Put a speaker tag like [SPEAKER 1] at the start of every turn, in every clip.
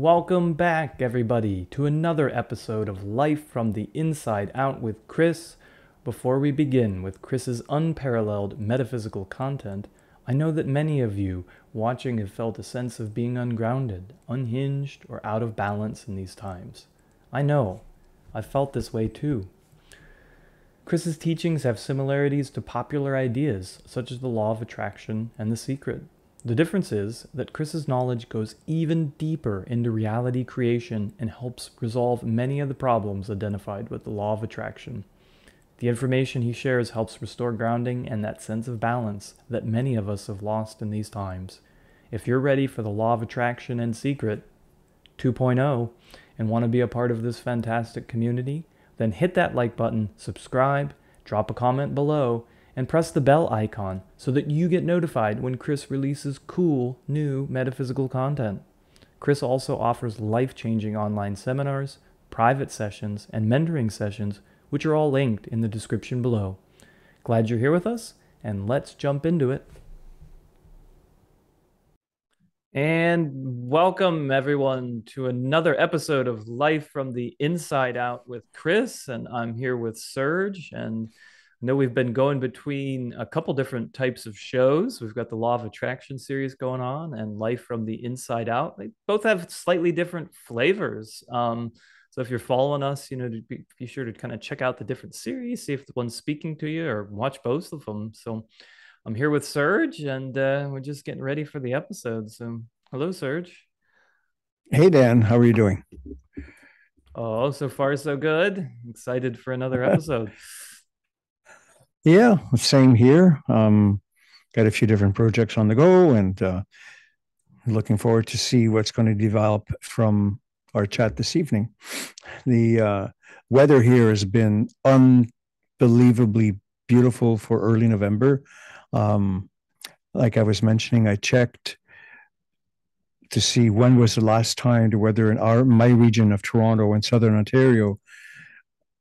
[SPEAKER 1] Welcome back, everybody, to another episode of Life from the Inside Out with Kris. Before we begin with Kris's unparalleled metaphysical content, I know that many of you watching have felt a sense of being ungrounded, unhinged, or out of balance in these times. I know. I felt this way too. Kris's teachings have similarities to popular ideas such as the law of attraction and the secret. The difference is that Kris's knowledge goes even deeper into reality creation and helps resolve many of the problems identified with the law of attraction. The information he shares helps restore grounding and that sense of balance that many of us have lost in these times. If you're ready for the law of attraction and secret 2.0 and want to be a part of this fantastic community, then hit that like button, subscribe, drop a comment below, and press the bell icon so that you get notified when Kris releases cool, new metaphysical content. Kris also offers life-changing online seminars, private sessions, and mentoring sessions, which are all linked in the description below. Glad you're here with us, and let's jump into it. And welcome everyone to another episode of Life from the Inside Out with Kris, and I'm here with Serge. And I know we've been going between a couple different types of shows. We've got the Law of Attraction series going on and Life from the Inside Out. They both have slightly different flavors. So if you're following us, be sure to kind of check out the different series, see if the one's speaking to you, or watch both of them. So I'm here with Serge, and we're just getting ready for the episode. So hello, Serge.
[SPEAKER 2] Hey, Dan, how are you doing?
[SPEAKER 1] Oh, so far so good. Excited for another episode.
[SPEAKER 2] Yeah, same here. Got a few different projects on the go and looking forward to see what's going to develop from our chat this evening. The weather here has been unbelievably beautiful for early November. Um, like I was mentioning, I checked to see when was the last time the weather in my region of Toronto and Southern Ontario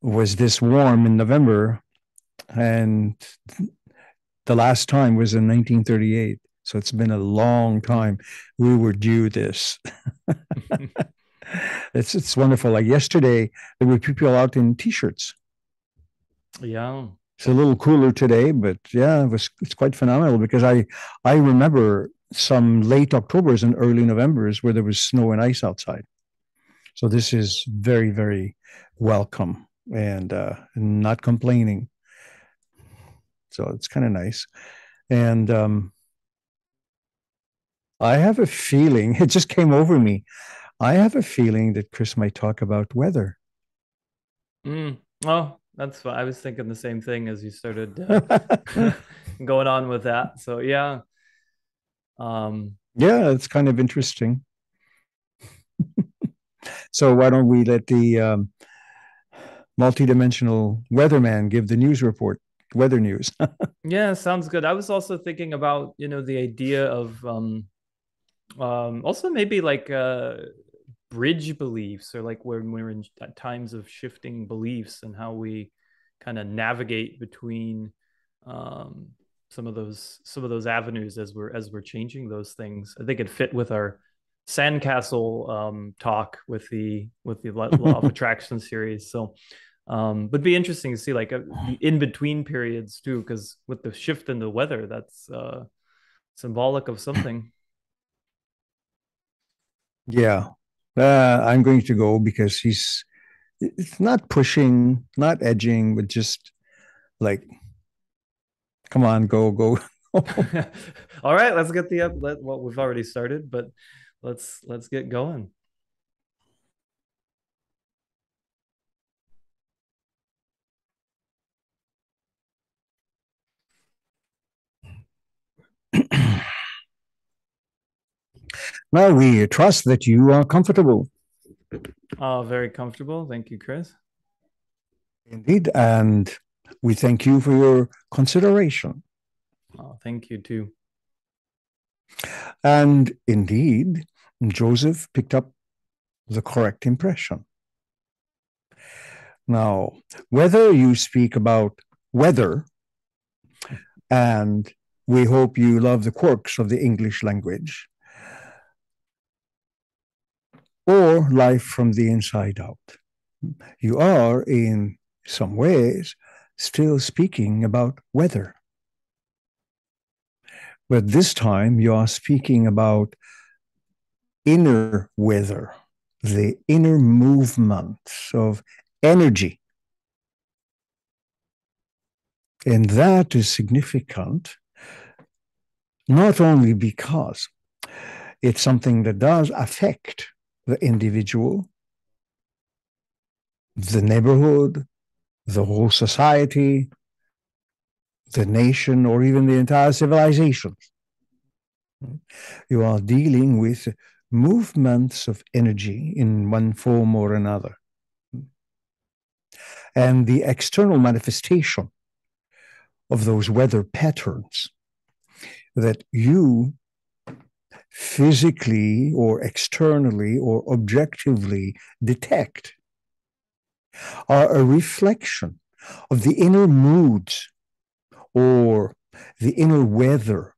[SPEAKER 2] was this warm in November, and the last time was in 1938. So it's been a long time. We were due this. It's wonderful. Like yesterday, there were people out in t-shirts.
[SPEAKER 1] Yeah.
[SPEAKER 2] It's a little cooler today, but yeah, it's quite phenomenal because I remember some late Octobers and early Novembers where there was snow and ice outside. So this is very, very welcome and not complaining. So it's kind of nice. And I have a feeling, it just came over me. I have a feeling that Kris might talk about weather.
[SPEAKER 1] Oh, that's fine. I was thinking the same thing as you started going on with that. So yeah.
[SPEAKER 2] Yeah, it's kind of interesting. So why don't we let the multidimensional weatherman give the news report, weather news?
[SPEAKER 1] Yeah, sounds good. I was also thinking about, the idea of also maybe like bridge beliefs, or like when we're in times of shifting beliefs and how we kind of navigate between um some of those avenues as we're changing those things. I think it fit with our sandcastle talk with the law of attraction series. So but be interesting to see like the in between periods too, because with the shift in the weather, that's symbolic of something.
[SPEAKER 2] Yeah, I'm going to go because it's not pushing, not edging, but just like, come on, go, go.
[SPEAKER 1] All right, let's get well, we've already started, but let's get going.
[SPEAKER 2] Now we trust that you are comfortable.
[SPEAKER 1] Oh, very comfortable. Thank you, Kris.
[SPEAKER 2] Indeed. And we thank you for your consideration.
[SPEAKER 1] Oh, thank you too.
[SPEAKER 2] And indeed, Joseph picked up the correct impression. Now, whether you speak about weather, and we hope you love the quirks of the English language, or life from the inside out. You are, in some ways, still speaking about weather. But this time you are speaking about inner weather, the inner movements of energy. And that is significant, not only because it's something that does affect the individual, the neighborhood, the whole society, the nation, or even the entire civilization. You are dealing with movements of energy in one form or another. And the external manifestation of those weather patterns that you physically or externally or objectively detect are a reflection of the inner moods or the inner weather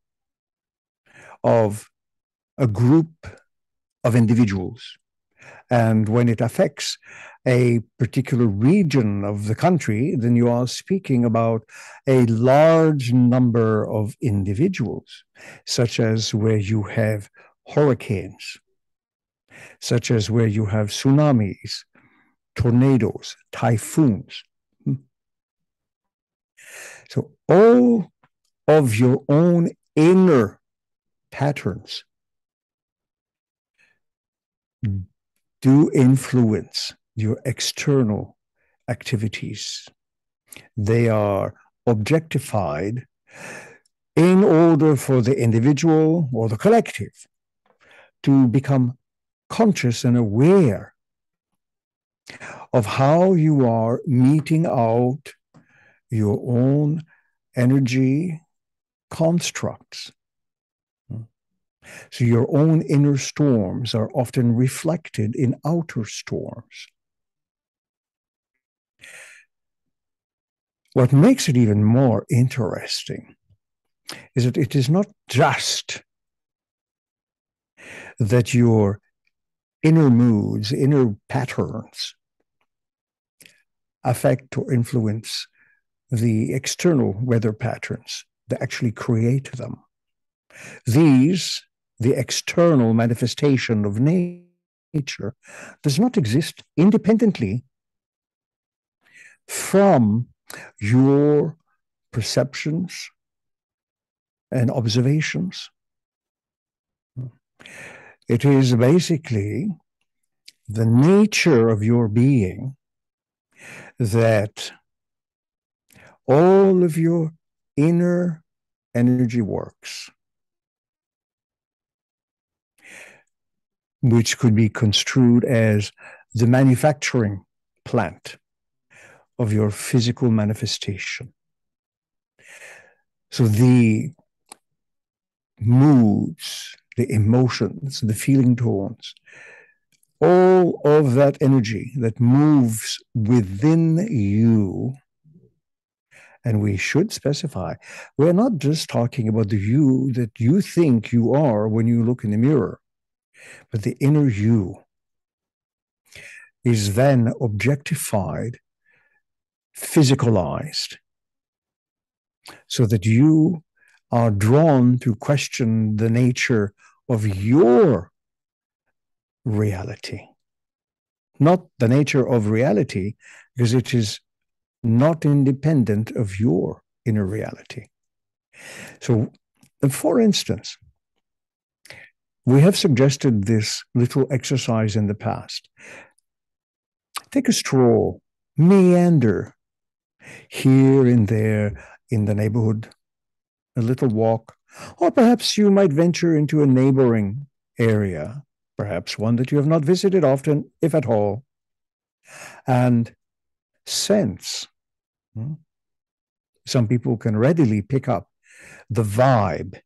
[SPEAKER 2] of a group of individuals. And when it affects a particular region of the country, then you are speaking about a large number of individuals, such as where you have hurricanes, such as where you have tsunamis, tornadoes, typhoons. So all of your own inner patterns do influence your external activities. They are objectified in order for the individual or the collective to become conscious and aware of how you are meeting out your own energy constructs. So your own inner storms are often reflected in outer storms. What makes it even more interesting is that it is not just that your inner moods, inner patterns affect or influence the external weather patterns that actually create them. These, the external manifestation of nature, does not exist independently from your perceptions and observations. It is basically the nature of your being that all of your inner energy works, which could be construed as the manufacturing plant of your physical manifestation. So the moods, the emotions, the feeling tones, all of that energy that moves within you. And we should specify, we're not just talking about the you that you think you are when you look in the mirror, but the inner you is then objectified, physicalized, so that you are drawn to question the nature of your reality. Not the nature of reality, because it is not independent of your inner reality. So, for instance, we have suggested this little exercise in the past. Take a stroll, meander here and there in the neighborhood, a little walk, or perhaps you might venture into a neighboring area, perhaps one that you have not visited often, if at all, and sense. Some people can readily pick up the vibe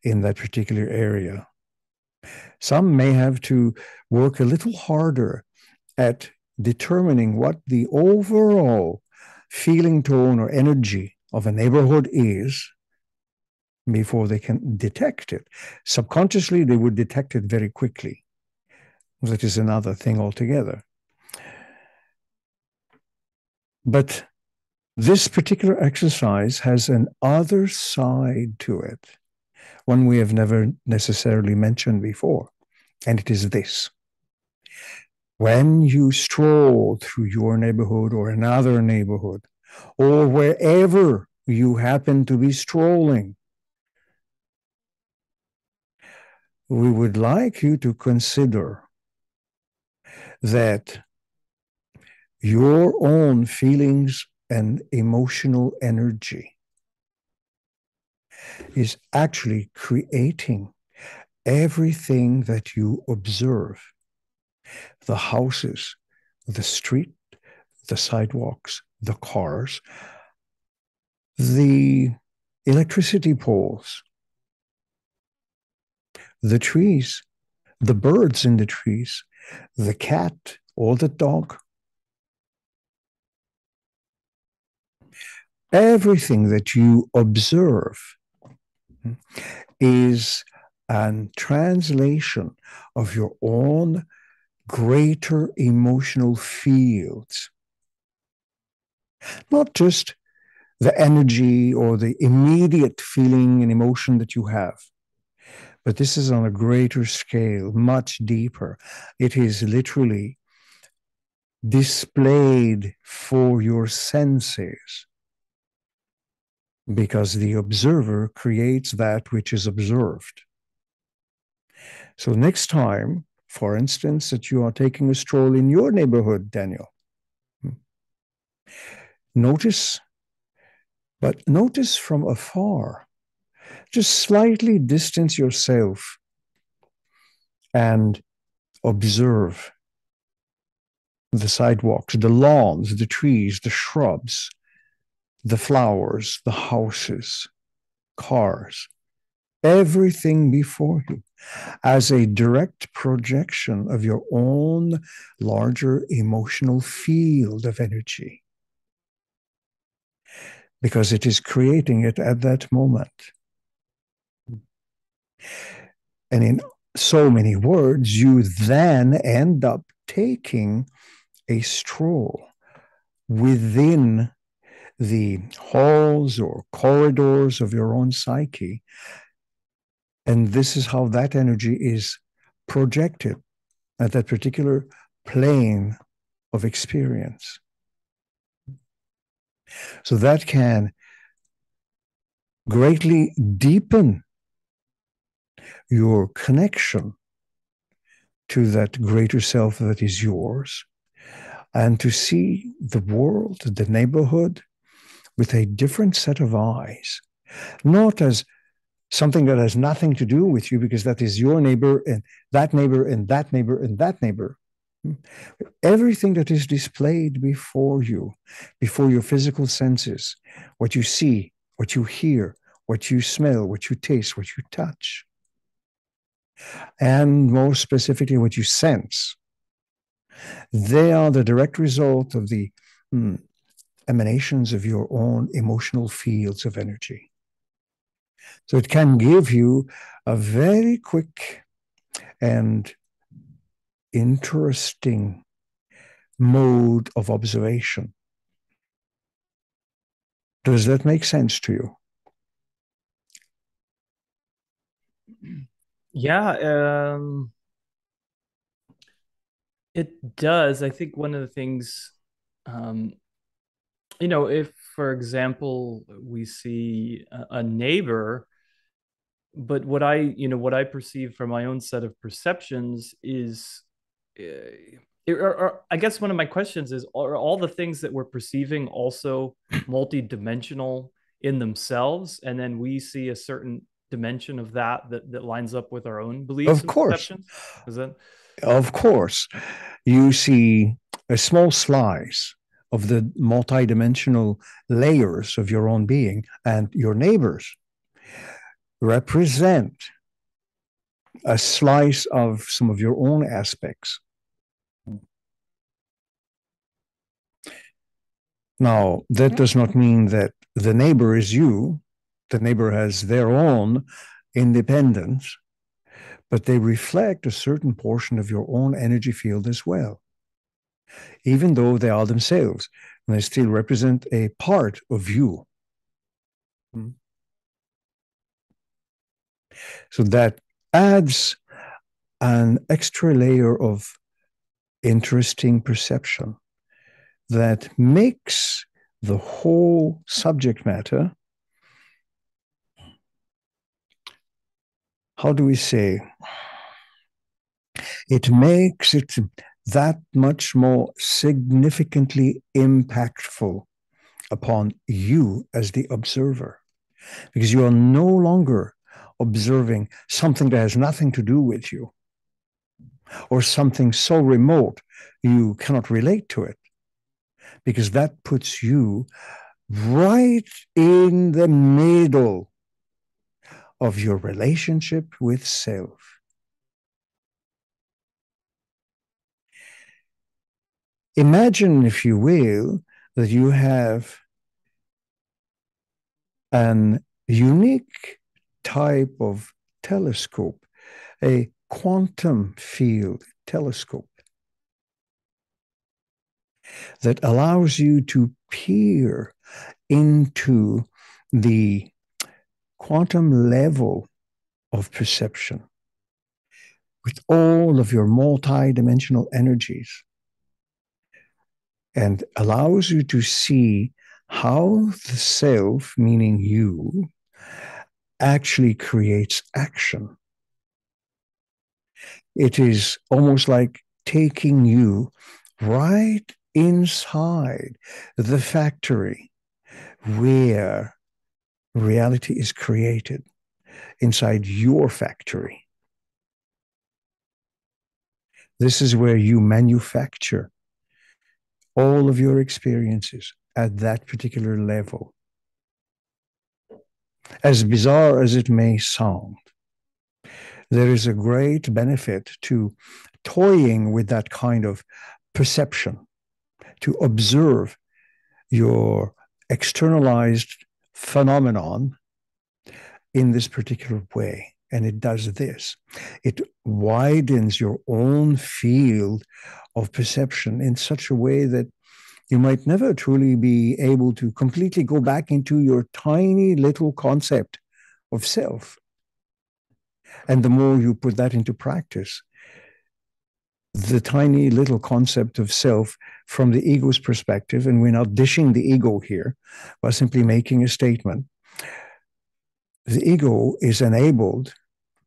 [SPEAKER 2] in that particular area. Some may have to work a little harder at determining what the overall feeling tone or energy of a neighborhood is before they can detect it. Subconsciously, they would detect it very quickly. That is another thing altogether. But this particular exercise has an other side to it, one we have never necessarily mentioned before, and it is this. When you stroll through your neighborhood or another neighborhood, or wherever you happen to be strolling, we would like you to consider that your own feelings and emotional energy is actually creating everything that you observe: the houses, the street, the sidewalks, the cars, the electricity poles, the trees, the birds in the trees, the cat or the dog. Everything that you observe is a translation of your own greater emotional fields, not just the energy or the immediate feeling and emotion that you have, but this is on a greater scale, much deeper. It is literally displayed for your senses, because the observer creates that which is observed. So next time, for instance, that you are taking a stroll in your neighborhood, Daniel, notice, but notice from afar. Just slightly distance yourself and observe the sidewalks, the lawns, the trees, the shrubs, the flowers, the houses, cars, everything before you as a direct projection of your own larger emotional field of energy, because it is creating it at that moment. And in so many words, you then end up taking a stroll within the halls or corridors of your own psyche. And this is how that energy is projected at that particular plane of experience. So that can greatly deepen your connection to that greater self that is yours, and to see the world, the neighborhood, with a different set of eyes, not as something that has nothing to do with you, because that is your neighbor and that neighbor and that neighbor and that neighbor. Everything that is displayed before you, before your physical senses, what you see, what you hear, what you smell, what you taste, what you touch, and more specifically, what you sense, they are the direct result of the emanations of your own emotional fields of energy. So it can give you a very quick and interesting mode of observation. Does that make sense to you?
[SPEAKER 1] Yeah, it does. I think one of the things, um, if, for example, we see a neighbor, but what I perceive from my own set of perceptions is, or I guess one of my questions is, are all the things that we're perceiving also multidimensional in themselves, and then we see a certain dimension of that lines up with our own beliefs
[SPEAKER 2] Of
[SPEAKER 1] and
[SPEAKER 2] course.
[SPEAKER 1] perceptions? Is that
[SPEAKER 2] Of course. You see a small slice of the multidimensional layers of your own being, and your neighbors represent a slice of some of your own aspects. Now, that does not mean that the neighbor is you. The neighbor has their own independence, but they reflect a certain portion of your own energy field as well, even though they are themselves, and they still represent a part of you. So that adds an extra layer of interesting perception that makes the whole subject matter, how do we say, it makes it that much more significantly impactful upon you as the observer, because you are no longer observing something that has nothing to do with you or something so remote you cannot relate to it, because that puts you right in the middle of your relationship with self. Imagine, if you will, that you have an unique type of telescope, a quantum field telescope that allows you to peer into the quantum level of perception with all of your multi-dimensional energies, and allows you to see how the self, meaning you, actually creates action. It is almost like taking you right inside the factory where reality is created, inside your factory. This is where you manufacture all of your experiences at that particular level. As bizarre as it may sound, there is a great benefit to toying with that kind of perception, to observe your externalized phenomenon in this particular way. And it does this. It widens your own field of perception in such a way that you might never truly be able to completely go back into your tiny little concept of self. And the more you put that into practice, the tiny little concept of self from the ego's perspective, and we're not dishing the ego here, but simply making a statement, the ego is enabled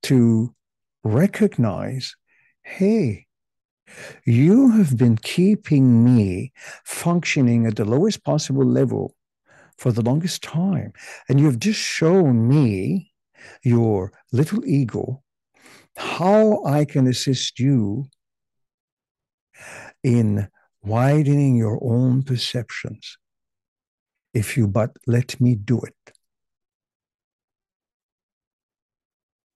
[SPEAKER 2] to recognize, hey, you have been keeping me functioning at the lowest possible level for the longest time. And you've just shown me, your little ego, how I can assist you in widening your own perceptions if you but let me do it.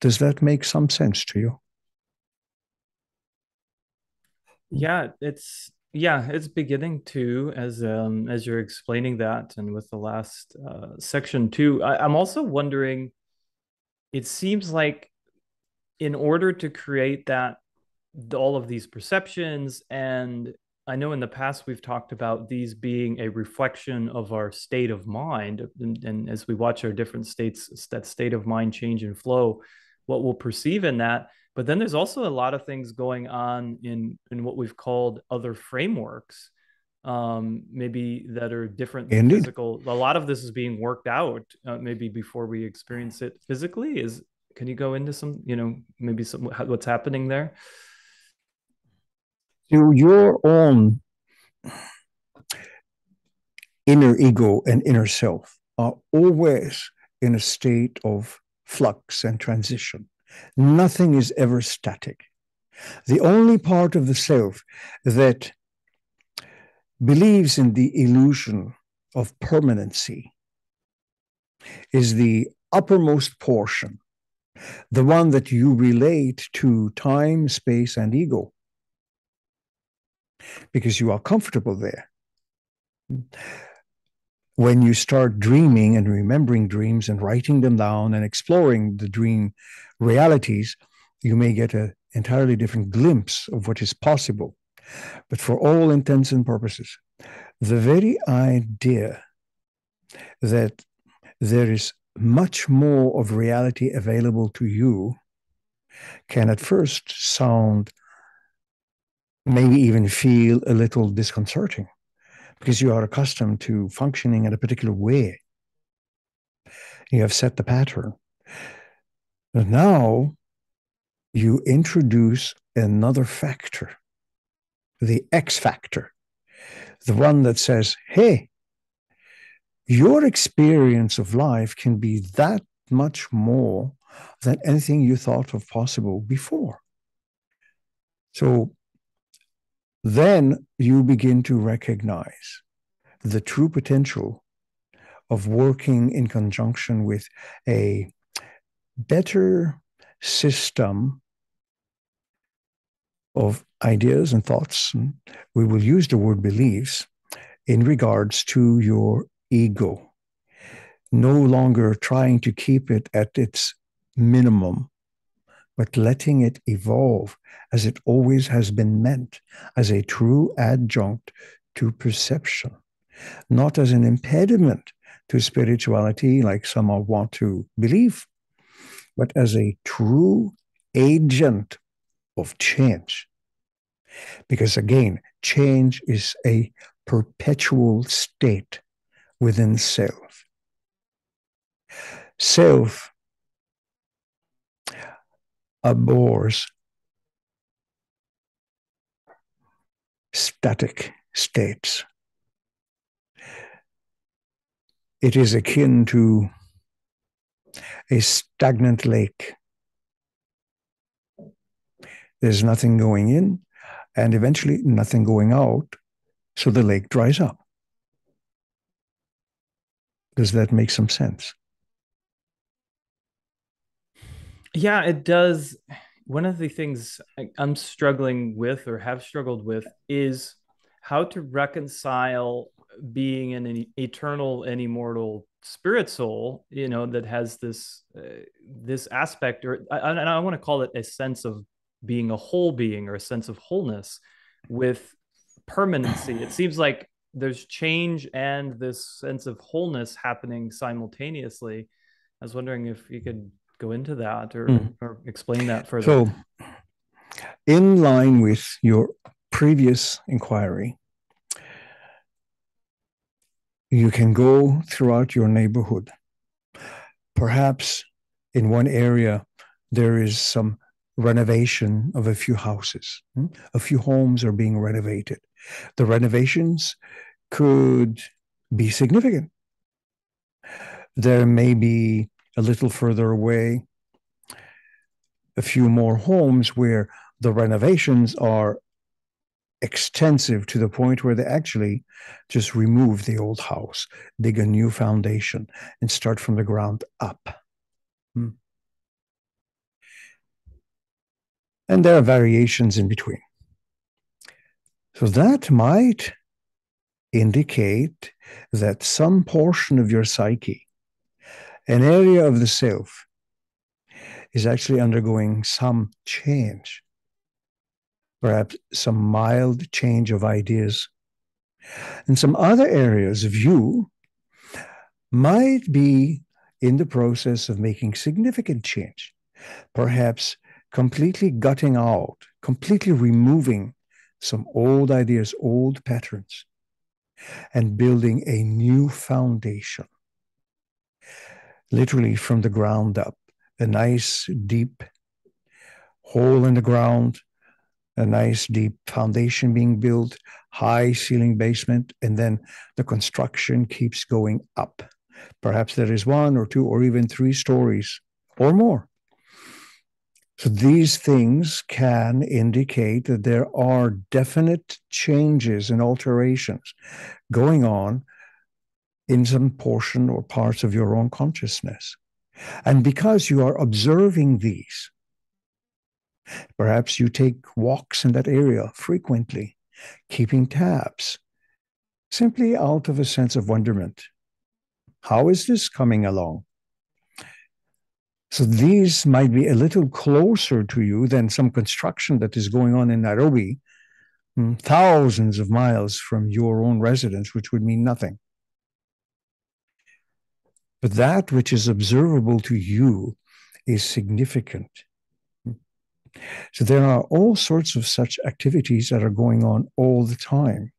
[SPEAKER 2] Does that make some sense to you?
[SPEAKER 1] It's beginning to, as you're explaining that, and with the last section too. I'm also wondering, it seems like in order to create that, all of these perceptions, and I know in the past we've talked about these being a reflection of our state of mind, and as we watch our different states, that state of mind change and flow, what we'll perceive in that. But then there's also a lot of things going on in what we've called other frameworks, maybe that are different than
[SPEAKER 2] Indeed.
[SPEAKER 1] physical. A lot of this is being worked out, maybe before we experience it physically. Can you go into some, maybe some what's happening there?
[SPEAKER 2] So your own inner ego and inner self are always in a state of flux and transition. Nothing is ever static. The only part of the self that believes in the illusion of permanency is the uppermost portion, the one that you relate to time, space, and ego, because you are comfortable there. When you start dreaming and remembering dreams and writing them down and exploring the dream realities, you may get an entirely different glimpse of what is possible. But for all intents and purposes, the very idea that there is much more of reality available to you can at first sound, maybe even feel a little disconcerting because you are accustomed to functioning in a particular way. You have set the pattern. But now you introduce another factor, the X factor, the one that says, hey, your experience of life can be that much more than anything you thought of possible before. So then you begin to recognize the true potential of working in conjunction with a better system of ideas and thoughts. We will use the word beliefs in regards to your ego, no longer trying to keep it at its minimum, but letting it evolve as it always has been meant, as a true adjunct to perception, not as an impediment to spirituality like some want to believe, but as a true agent of change. Because again, change is a perpetual state within self. Self abhors static states. It is akin to a stagnant lake. There's nothing going in and eventually nothing going out, so the lake dries up. Does that make some sense?
[SPEAKER 1] Yeah, it does. One of the things I'm struggling with or have struggled with is how to reconcile being an eternal and immortal spirit soul, that has this aspect, or and I want to call it a sense of being a whole being or a sense of wholeness with permanency. It seems like there's change and this sense of wholeness happening simultaneously. I was wondering if you could go into that or explain that further.
[SPEAKER 2] So, in line with your previous inquiry, you can go throughout your neighborhood. Perhaps in one area, there is some renovation of a few houses. A few homes are being renovated. The renovations could be significant. There may be a little further away a few more homes where the renovations are extensive to the point where they actually just remove the old house, dig a new foundation, and start from the ground up. And there are variations in between. So that might indicate that some portion of your psyche, an area of the self, is actually undergoing some change, perhaps some mild change of ideas. And some other areas of you might be in the process of making significant change, perhaps completely gutting out, completely removing some old ideas, old patterns, and building a new foundation, literally from the ground up, a nice deep hole in the ground, a nice deep foundation being built, high ceiling basement, and then the construction keeps going up. Perhaps there is one or two or even 3 stories or more. So these things can indicate that there are definite changes and alterations going on in some portion or parts of your own consciousness. And because you are observing these, perhaps you take walks in that area frequently, keeping tabs, simply out of a sense of wonderment. How is this coming along? So these might be a little closer to you than some construction that is going on in Nairobi, thousands of miles from your own residence, which would mean nothing. But that which is observable to you is significant. So there are all sorts of such activities that are going on all the time.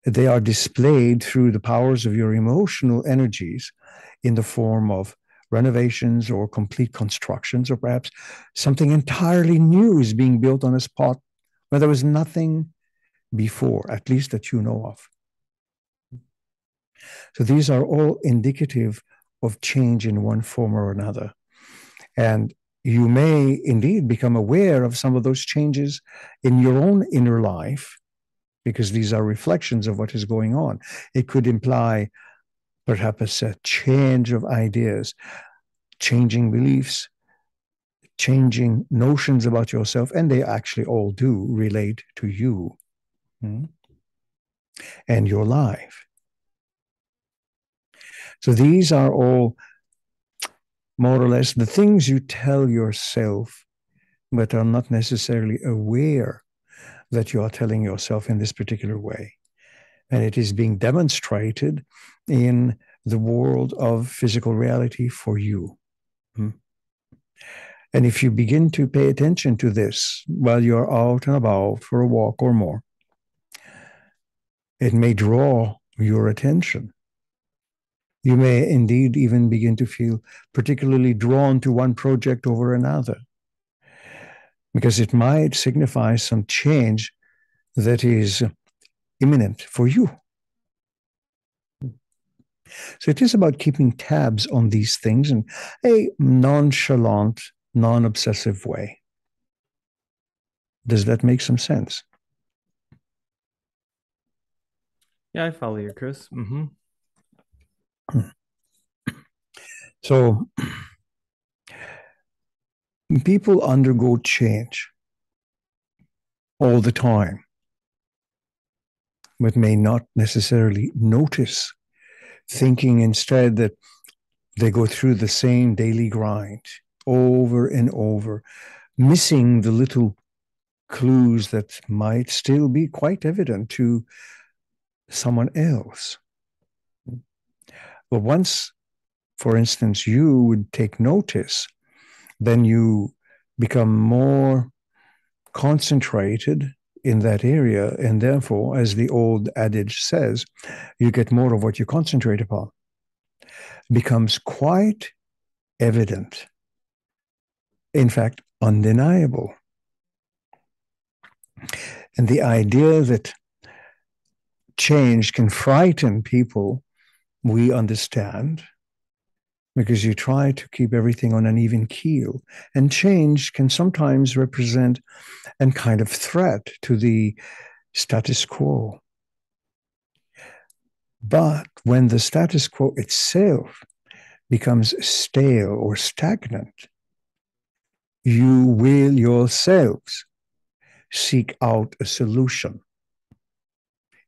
[SPEAKER 2] They are displayed through the powers of your emotional energies in the form of renovations or complete constructions, or perhaps something entirely new is being built on a spot where there was nothing before, at least that you know of. So these are all indicative of change in one form or another. And you may indeed become aware of some of those changes in your own inner life, because these are reflections of what is going on. It could imply perhaps a change of ideas, changing beliefs, changing notions about yourself, and they actually all do relate to you and your life. So these are all more or less the things you tell yourself, but are not necessarily aware that you are telling yourself in this particular way. And it is being demonstrated in the world of physical reality for you. And if you begin to pay attention to this while you're out and about for a walk or more, it may draw your attention. You may indeed even begin to feel particularly drawn to one project over another, because it might signify some change that is imminent for you. So it is about keeping tabs on these things in a nonchalant, non-obsessive way. Does that make some sense?
[SPEAKER 1] Yeah, I follow you, Kris.
[SPEAKER 2] So people undergo change all the time, but may not necessarily notice, thinking instead that they go through the same daily grind over and over, missing the little clues that might still be quite evident to someone else. But once, for instance, you would take notice, then you become more concentrated in that area. And therefore, as the old adage says, you get more of what you concentrate upon. It becomes quite evident, in fact, undeniable. And the idea that change can frighten people, we understand, because you try to keep everything on an even keel. And change can sometimes represent a kind of threat to the status quo. But when the status quo itself becomes stale or stagnant, you will yourselves seek out a solution.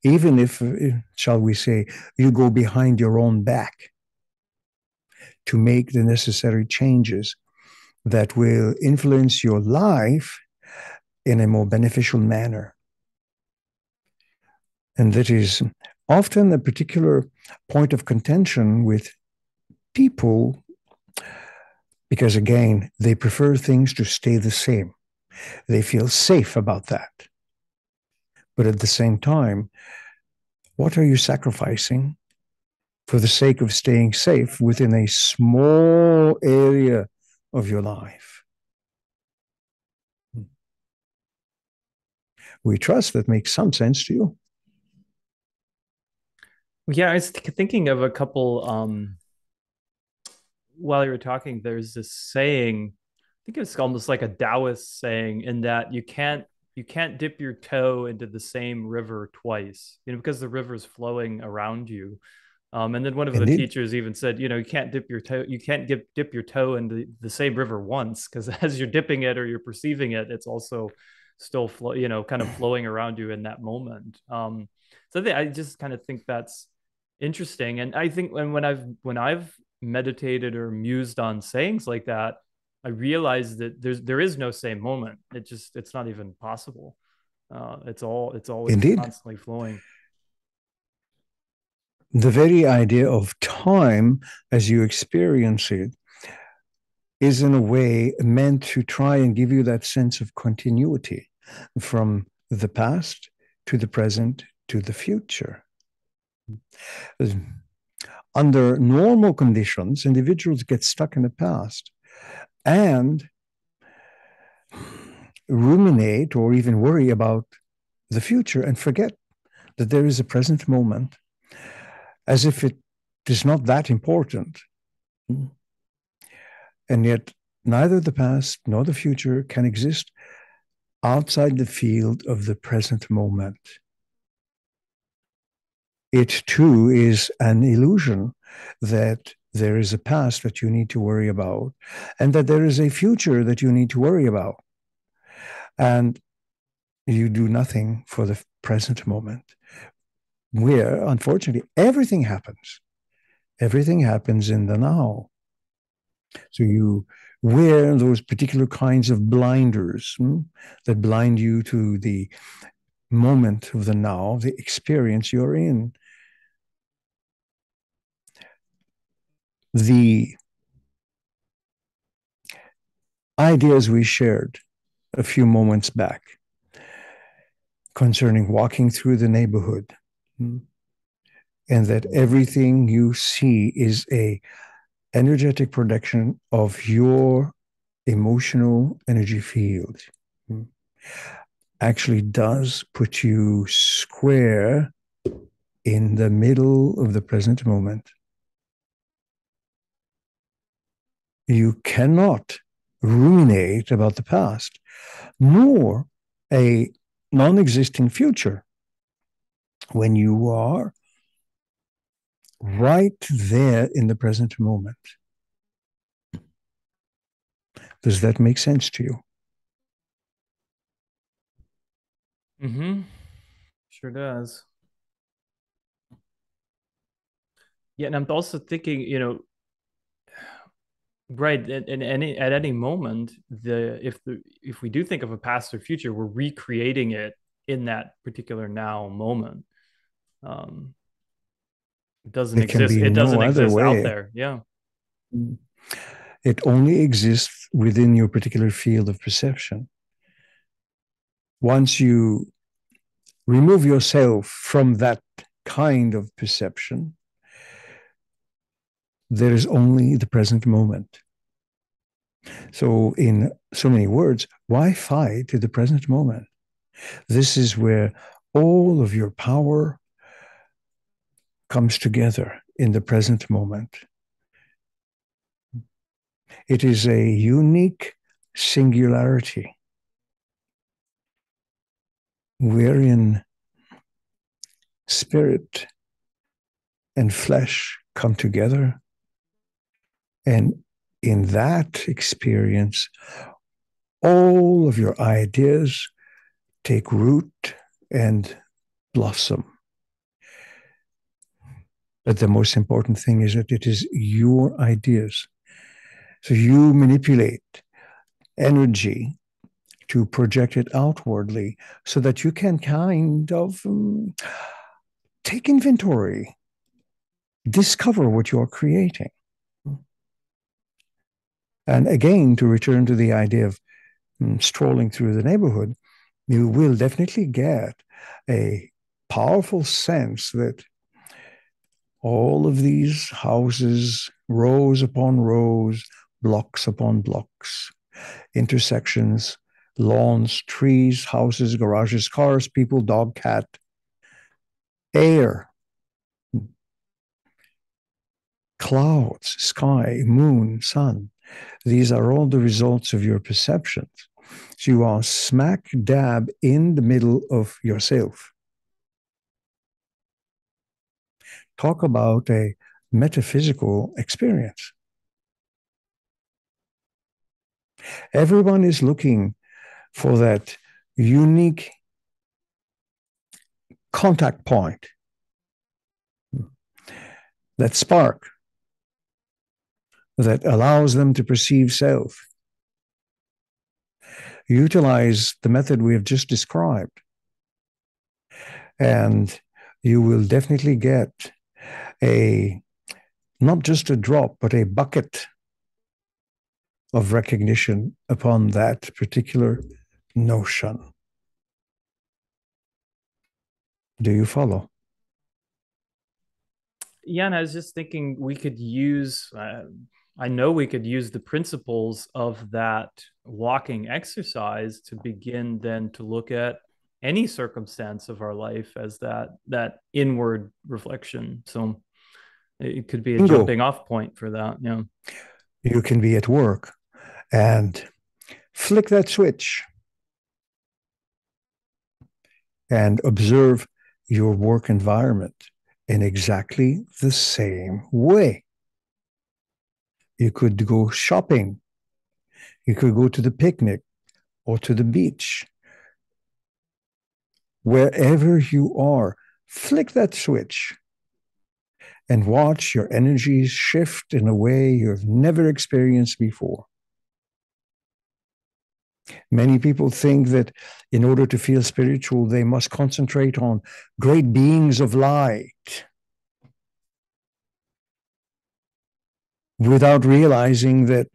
[SPEAKER 2] Even if, shall we say, you go behind your own back to make the necessary changes that will influence your life in a more beneficial manner. And that is often a particular point of contention with people, because again, they prefer things to stay the same. They feel safe about that. But at the same time, what are you sacrificing for the sake of staying safe within a small area of your life? We trust that makes some sense to you.
[SPEAKER 1] Yeah, I was thinking of a couple while you were talking. There's this saying, I think it's almost like a Taoist saying, in that you can't dip your toe into the same river twice, because the river's flowing around you. And then one of the
[SPEAKER 2] Indeed.
[SPEAKER 1] teachers even said, you can't dip your toe into the same river once, because as you're dipping it or you're perceiving it, it's also still kind of flowing around you in that moment. So I just kind of think that's interesting. And I think when I've meditated or mused on sayings like that, I realized that there is no same moment. It's not even possible. It's always
[SPEAKER 2] Indeed.
[SPEAKER 1] constantly flowing.
[SPEAKER 2] The very idea of time as you experience it is in a way meant to try and give you that sense of continuity from the past to the present to the future. Under normal conditions, individuals get stuck in the past and ruminate or even worry about the future and forget that there is a present moment as if it is not that important. And yet, neither the past nor the future can exist outside the field of the present moment. It too is an illusion that there is a past that you need to worry about and that there is a future that you need to worry about. And you do nothing for the present moment, where unfortunately everything happens. Everything happens in the now. So you wear those particular kinds of blinders that blind you to the moment of the now, the experience you're in. The ideas we shared a few moments back concerning walking through the neighborhood, and that everything you see is a energetic projection of your emotional energy field, actually does put you square in the middle of the present moment. You cannot ruminate about the past, nor a non-existing future when you are right there in the present moment. Does that make sense to you?
[SPEAKER 1] Mm-hmm. Sure does. Yeah, and I'm also thinking, right, at any moment, if we do think of a past or future, we're recreating it in that particular now moment. Um, it doesn't
[SPEAKER 2] It can
[SPEAKER 1] exist.
[SPEAKER 2] be
[SPEAKER 1] It
[SPEAKER 2] no
[SPEAKER 1] doesn't
[SPEAKER 2] other
[SPEAKER 1] exist out
[SPEAKER 2] way.
[SPEAKER 1] there. Yeah.
[SPEAKER 2] It only exists within your particular field of perception. Once you remove yourself from that kind of perception, there is only the present moment. So, in so many words, why fight to the present moment? This is where all of your power comes together in the present moment. It is a unique singularity wherein spirit and flesh come together. And in that experience, all of your ideas take root and blossom. But the most important thing is that it is your ideas. So you manipulate energy to project it outwardly so that you can kind of take inventory, discover what you're creating. And again, to return to the idea of strolling through the neighborhood, you will definitely get a powerful sense that all of these houses, rows upon rows, blocks upon blocks, intersections, lawns, trees, houses, garages, cars, people, dog, cat, air, clouds, sky, moon, sun. These are all the results of your perceptions. So you are smack dab in the middle of yourself. Talk about a metaphysical experience. Everyone is looking for that unique contact point, that spark, that allows them to perceive self. Utilize the method we have just described, and you will definitely get a not just a drop, but a bucket of recognition upon that particular notion. Do you follow?
[SPEAKER 1] Yeah, and I was just thinking we could use, I know we could use the principles of that walking exercise to begin then to look at any circumstance of our life as that inward reflection. So it could be a
[SPEAKER 2] Bingo.
[SPEAKER 1] jumping off point for that. Yeah.
[SPEAKER 2] You can be at work and flick that switch and observe your work environment in exactly the same way. You could go shopping. You could go to the picnic or to the beach. Wherever you are, flick that switch and watch your energies shift in a way you've never experienced before. Many people think that in order to feel spiritual, they must concentrate on great beings of light without realizing that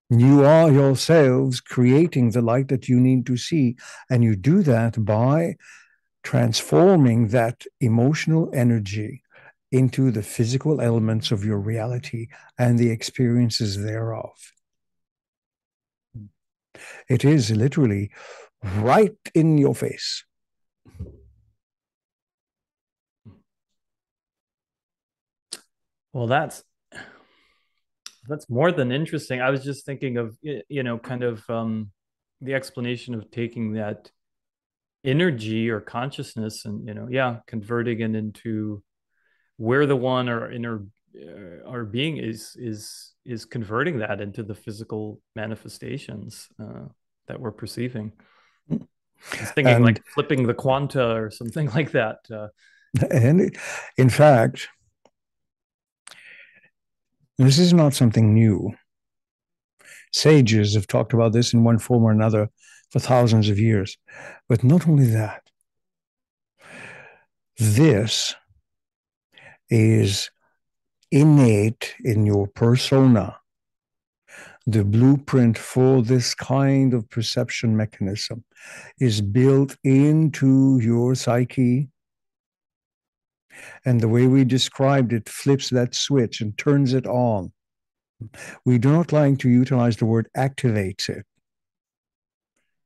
[SPEAKER 2] you are yourselves creating the light that you need to see. And you do that by transforming that emotional energy into the physical elements of your reality and the experiences thereof. It is literally right in your face.
[SPEAKER 1] Well, that's more than interesting. I was just thinking of, kind of the explanation of taking that energy or consciousness and, yeah, converting it into where the one or inner our being is converting that into the physical manifestations that we're perceiving. I was thinking
[SPEAKER 2] And,
[SPEAKER 1] like flipping the quanta or something like that.
[SPEAKER 2] and in fact, this is not something new. Sages have talked about this in one form or another for thousands of years. But not only that, this is innate in your persona. The blueprint for this kind of perception mechanism is built into your psyche. And the way we described it flips that switch and turns it on. We do not like to utilize the word activates it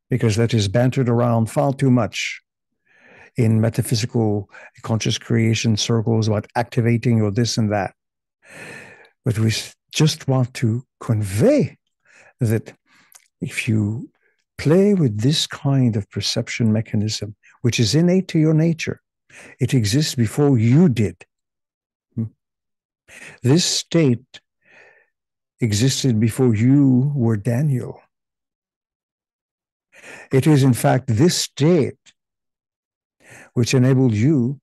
[SPEAKER 2] because that is bantered around far too much in metaphysical conscious creation circles about activating or this and that. But we just want to convey that if you play with this kind of perception mechanism, which is innate to your nature, it exists before you did. This state existed before you were Daniel. It is, in fact, this state which enabled you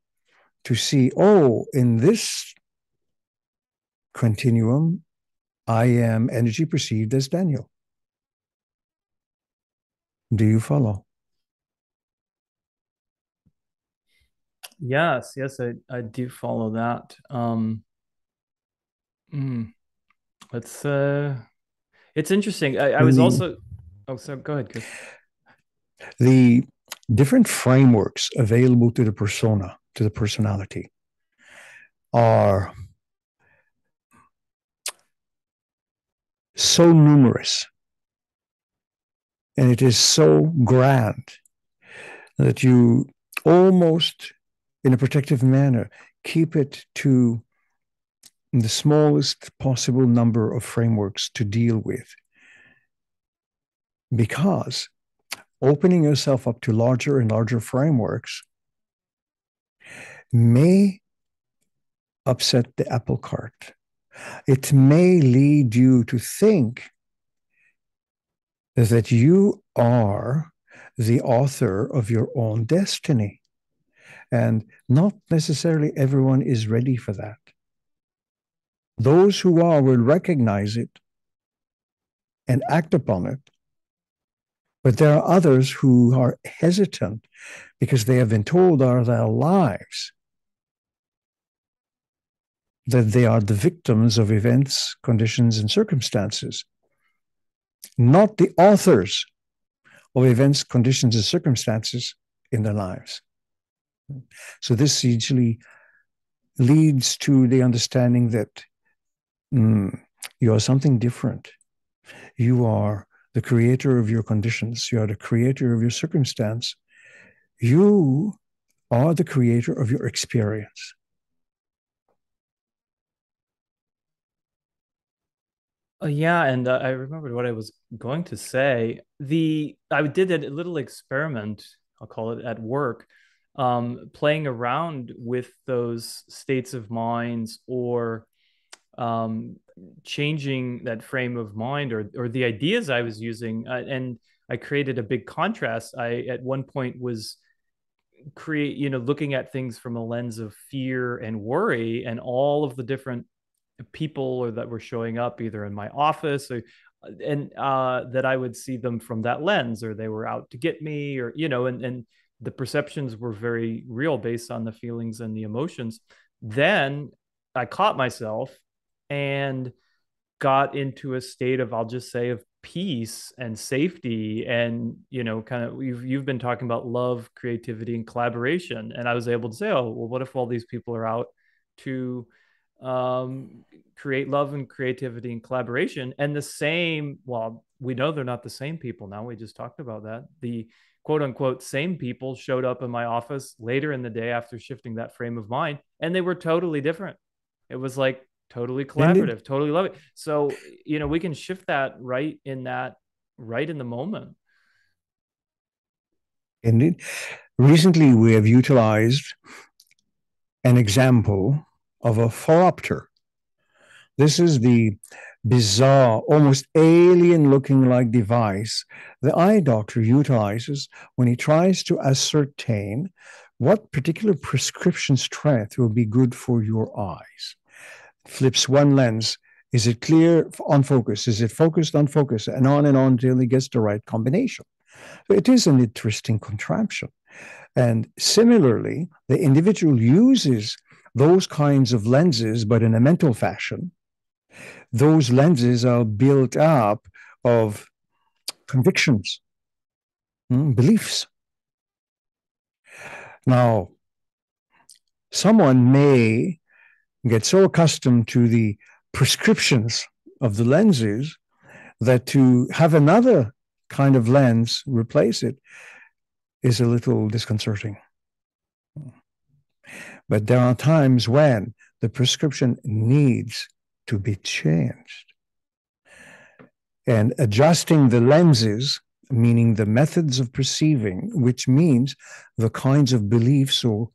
[SPEAKER 2] to see, oh, in this continuum, I am energy perceived as Daniel. Do you follow?
[SPEAKER 1] Yes, I do follow that. Mm, it's it's interesting. I was
[SPEAKER 2] The,
[SPEAKER 1] also, oh, so go ahead, Chris.
[SPEAKER 2] the different frameworks available to the persona, to the personality, are so numerous and it is so grand that you almost, in a protective manner, keep it to the smallest possible number of frameworks to deal with. Because opening yourself up to larger and larger frameworks may upset the apple cart. It may lead you to think that you are the author of your own destiny. And not necessarily everyone is ready for that. Those who are will recognize it and act upon it. But there are others who are hesitant because they have been told all their lives that they are the victims of events, conditions, and circumstances, not the authors of events, conditions, and circumstances in their lives. So this usually leads to the understanding that you are something different. You are the creator of your conditions. You are the creator of your circumstance. You are the creator of your experience.
[SPEAKER 1] Yeah, and I remembered what I was going to say. I did a little experiment, I'll call it at work, playing around with those states of minds or um, changing that frame of mind or the ideas I was using, and I created a big contrast. I at one point was looking at things from a lens of fear and worry, and all of the different people or that were showing up either in my office or and that I would see them from that lens, or they were out to get me, or and the perceptions were very real based on the feelings and the emotions. Then I caught myself and got into a state of, I'll just say, of peace and safety, and kind of you've been talking about love, creativity, and collaboration, and I was able to say, oh well, what if all these people are out to um, create love and creativity and collaboration, and the same, well, we know they're not the same people now, we just talked about that, the quote unquote same people showed up in my office later in the day after shifting that frame of mind, and they were totally different. It was like totally
[SPEAKER 2] Indeed.
[SPEAKER 1] collaborative, totally love it. So, we can shift that right in the moment.
[SPEAKER 2] Indeed. Recently, we have utilized an example of a phoropter. This is the bizarre, almost alien looking like device the eye doctor utilizes when he tries to ascertain what particular prescription strength will be good for your eyes. Flips one lens. Is it clear on focus? Is it focused on focus? And on until he gets the right combination. So it is an interesting contraption. And similarly, the individual uses those kinds of lenses, but in a mental fashion. Those lenses are built up of convictions, beliefs. Now, someone may get so accustomed to the prescriptions of the lenses that to have another kind of lens replace it is a little disconcerting. But there are times when the prescription needs to be changed. And adjusting the lenses, meaning the methods of perceiving, which means the kinds of beliefs or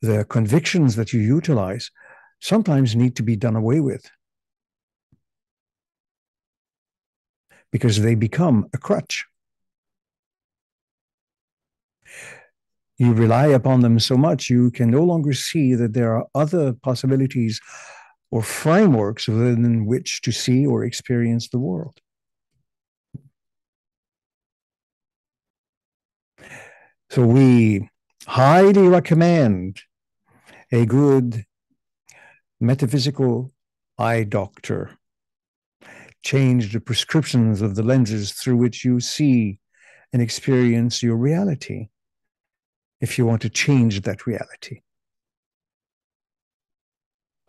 [SPEAKER 2] the convictions that you utilize, sometimes need to be done away with because they become a crutch. You rely upon them so much, you can no longer see that there are other possibilities or frameworks within which to see or experience the world. So we highly recommend a good metaphysical eye doctor. Change the prescriptions of the lenses through which you see and experience your reality if you want to change that reality.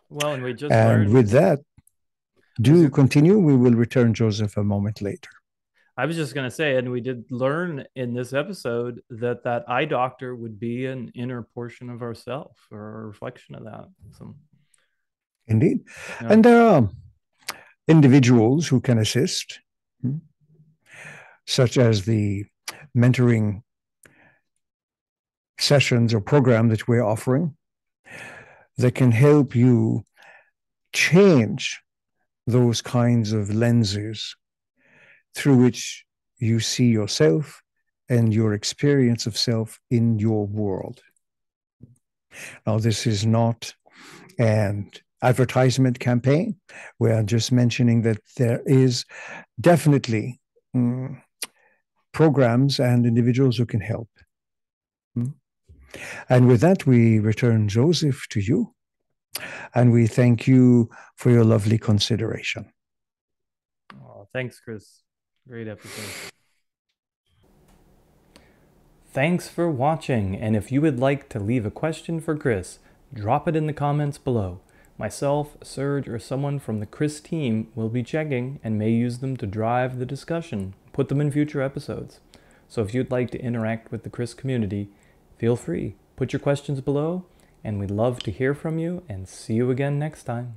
[SPEAKER 1] Well, and we just
[SPEAKER 2] And
[SPEAKER 1] learned.
[SPEAKER 2] with that,
[SPEAKER 1] I was
[SPEAKER 2] do continue. We will return Joseph a moment later.
[SPEAKER 1] I was just going to say, and we did learn in this episode that that eye doctor would be an inner portion of ourself or a reflection of that. So,
[SPEAKER 2] Indeed.
[SPEAKER 1] yeah.
[SPEAKER 2] And there are individuals who can assist, such as the mentoring sessions or program that we're offering, that can help you change those kinds of lenses through which you see yourself and your experience of self in your world. Now, this is not an advertisement campaign. We are just mentioning that there is definitely programs and individuals who can help. And with that, we return Joseph to you. And we thank you for your lovely consideration.
[SPEAKER 1] Oh, thanks, Kris. Great episode. Thanks for watching, and if you would like to leave a question for Kris, drop it in the comments below. Myself, Serge, or someone from the Kris team will be checking and may use them to drive the discussion, put them in future episodes. So if you'd like to interact with the Kris community, feel free. Put your questions below, and we'd love to hear from you, and see you again next time.